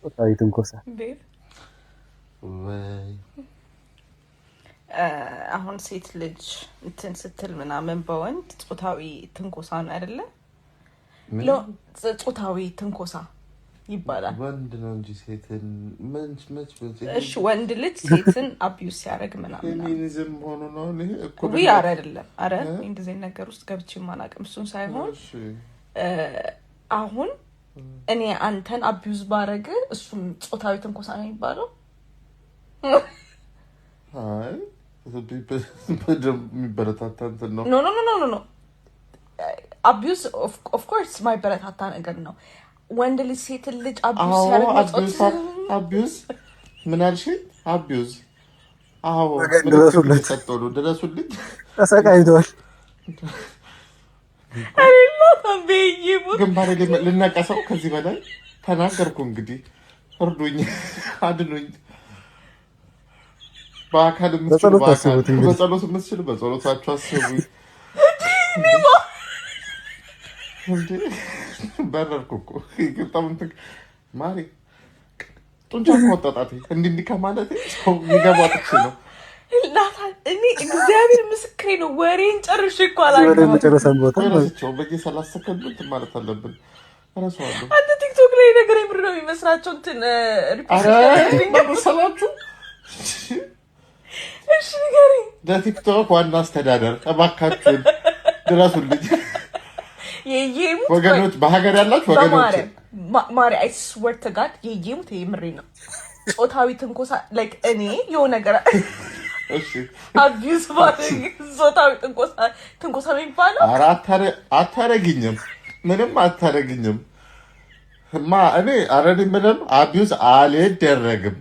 ጾታዊ ትንኮሳ ወይ አሁን ሴት ልጅ እንትን ስትል ምናምን በወንድ ጾታዊ ትንኮሳ ነው አይደለ? ጾታዊ ትንኮሳ ይባላል። ወንድ ነው እንጂ ሴትን እሺ ወንድ ልጅ ሴትን አቢዩስ ሲያደርግ ምናምን ፌሚኒዝም ሆኖ ነው እኮ ወይ አይደለም? አረ እንደዚህ ነገር ውስጥ ገብቼ ማናቀም እሱን ሳይሆን አሁን እኔ አንተን አቢዩስ ባረግ እሱም ጾታዊ ትንኮሳ ነው የሚባለው? አይ በደም የሚበረታታ እንትን ነው። ኖ አቢዩስ ኦፍ ኮርስ ማይበረታታ ነገር ነው። ወንድ ልጅ ሴት ልጅ አቢዩስ ያደርጋል። አቢዩስ ምን አልሽ? አቢዩስ አዎ፣ ድረሱልኝ ተሰቃይቷል። ግን ባለ ልናቀሰው ከዚህ በላይ ተናገርኩ። እንግዲህ እርዱኝ፣ አድኑኝ። በአካል የምትችሉ በጸሎት የምትችሉ በጸሎታችሁ አስቡኝ። በረርኩ እኮ ማሪ ጡንቻ ከወጣጣት እንዲህ ከማለት ሰው የሚገባት ነው። እኔ እግዚአብሔር ምስክሬ ነው። ወሬን ጨርሼ እኮ አላውቅም። ረስቸው በየ30 ሰከንድ እንትን ማለት አለብን። ረሳዋለሁ። አንተ ቲክቶክ ላይ ነገር የምር ነው የሚመስላቸው እንትን መሰላችሁ? እሺ ንገረኝ። ለቲክቶክ ዋና አስተዳደር እባካችሁን ድረሱልኝ። ወገኖች፣ በሀገር ያላችሁ ወገኖች ማሪ አይ ስዌር ቱ ጋድ የየሙት የምሬ ነው። ጾታዊ ትንኮሳ ላይክ እኔ የሆነ ነገር እሺ አቢዩስ ባደረግ ጾታዊ ትንኮሳ ነው የሚባለው? ኧረ አታረጊኝም፣ ምንም አታረጊኝም እኔ አረዲ ምንም አቢዩስ አልደረግም።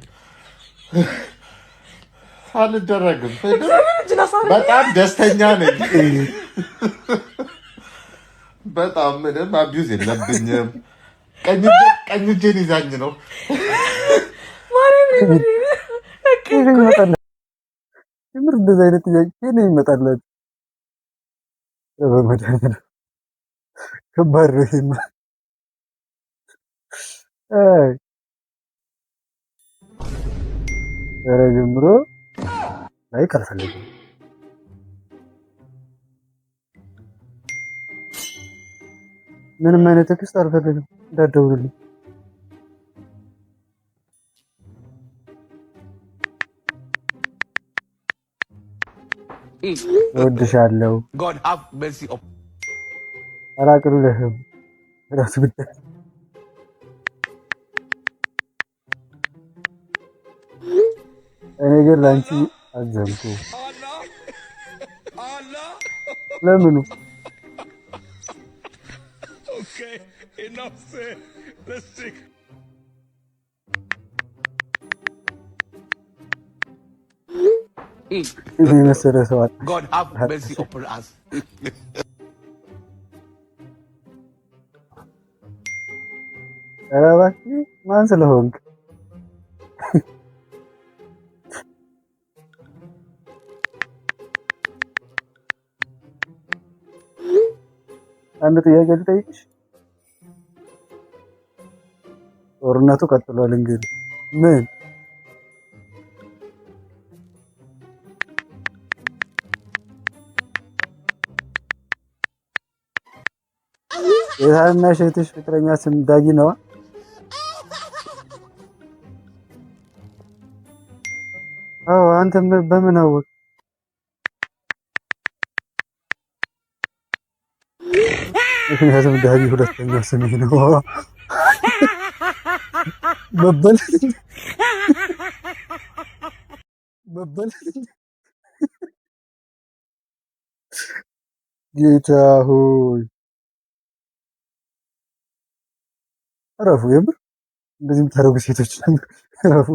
በጣም ደስተኛ ነኝ። በጣም ምንም አቢዩዝ የለብኝም። ቀኝ እጄን ይዛኝ ነው። ምር እንደዚህ አይነት ጥያቄ ነው ይመጣላችሁ። በመድኃኒዓለም ከባድ ነው ይሄማ። ኧረ ጀምሮ ላይክ አልፈልግም። ምንም አይነት ቴክስት አልፈልግም። እንዳትደውልልኝ። እወድሻለሁ። አላቅልህም ራስ ጉዳይ። እኔ ግን ለአንቺ አዘንኩ። ለምኑ? Enough said. Let's stick. God have mercy upon us. ማን ስለሆንክ አንድ ጥያቄ ልጠይቅሽ። ጦርነቱ ቀጥሏል። እንግዲህ ምን የታናሽ እህትሽ ፍቅረኛ ስም ዳጊ ነው? አዎ። አንተ በምን አወቅ? ምክንያቱም ዳጊ ሁለተኛ ስሜ ነው። መበል ጌታ ሆይ እረፉ። የምር እንደዚህ የምታደርጉ ሴቶች እረፉ።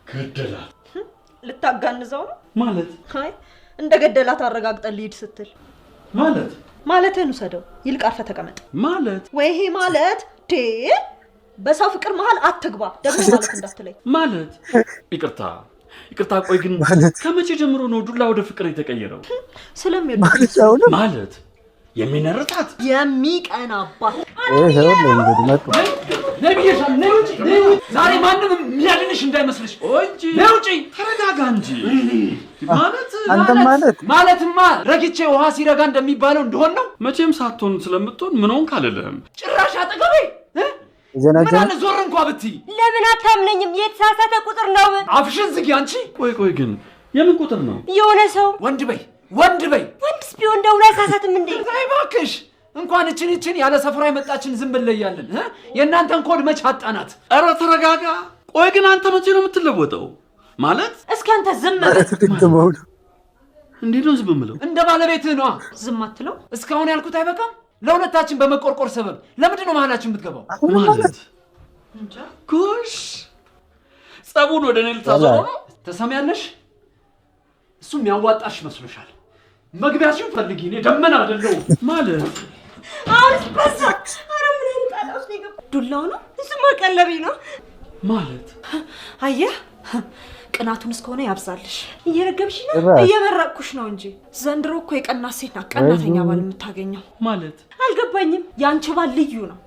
ገደላት። ልታጋንዘው ነው ማለት? አይ እንደ ገደላት አረጋግጠን ልሂድ ስትል ማለት ማለትህን ውሰደው። ይልቅ አርፈህ ተቀመጥ ማለት ወይ ይሄ ማለት በሰው ፍቅር መሃል አትግባ ደግሞ ማለት እንዳትለይ ማለት ይቅርታ ቆይ ግን ከመቼ ጀምሮ ነው ዱላ ወደ ፍቅር የተቀየረው ስለሚወድ ማለት የሚነርታት የሚቀናባት ይሄው እንግዲህ መጡ ነብይሻም ነውጪ ዛሬ ማንንም የሚያድንሽ እንዳይመስልሽ ነውጪ ተረጋጋ እንጂ ማለትማ ረግቼ ውሃ ሲረጋ እንደሚባለው እንደሆነ ነው መቼም ሳትሆን ስለምትሆን ምን ሆን ካልልህም ጭራሽ አጠገቤ ምን ዞር እንኳን ብትይ ለምን አታምነኝም የተሳሳተ ቁጥር ነው አፍሽን ዝጊ አንቺ ቆይ ግን የምን ቁጥር ነው የሆነ ሰው ወንድ በይ ወንድስ ቢሆን ደውላ ሳሳትም እንዴ አይ ባክሽ እንኳን እቺን ያለ ሰፈራ የመጣችን ዝም ብለያለን የእናንተን ኮድ መች አጣናት ኧረ ተረጋጋ ቆይ ግን አንተ መቼ ነው የምትለወጠው ማለት እስኪ አንተ ዝም በል እንዴት ነው ዝም ብለው እንደ ባለቤትህ ነው ዝም አትለው እስካሁን ያልኩት አይበቃም ለሁለታችን በመቆርቆር ሰበብ ለምንድን ነው መሃላችን የምትገባው ማለት እንጃ ጎሽ ጸቡን ወደ እኔ ልታዞረው ነው ተሰሚያለሽ እሱም ያዋጣሽ መስሎሻል መግቢያሽን ፈልጊ እኔ ደመና አይደለው ማለት አውርስ በዛ አረ ምን እንጣላስ ነው ዱላው ነው እሱማ ቀለቢ ነው ማለት አየህ ቅናቱን እስከሆነ ያብዛልሽ እየረገብሽ ነው እየመረቅኩሽ ነው እንጂ ዘንድሮ እኮ የቀና ሴት ናት ቀናተኛ ባል የምታገኘው ማለት አልገባኝም ያንቺ ባል ልዩ ነው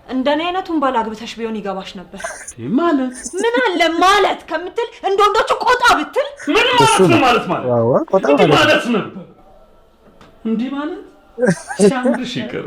እንደኔ አይነቱን ባል አግብተሽ ቢሆን ይገባሽ ነበር ማለት ምን አለ ማለት ከምትል እንደወንዶቹ ቆጣ ብትል ምን ማለት ዋው ቆጣ ማለት ነበር እንዲህ ማለት ሲያምርሽ ይቅር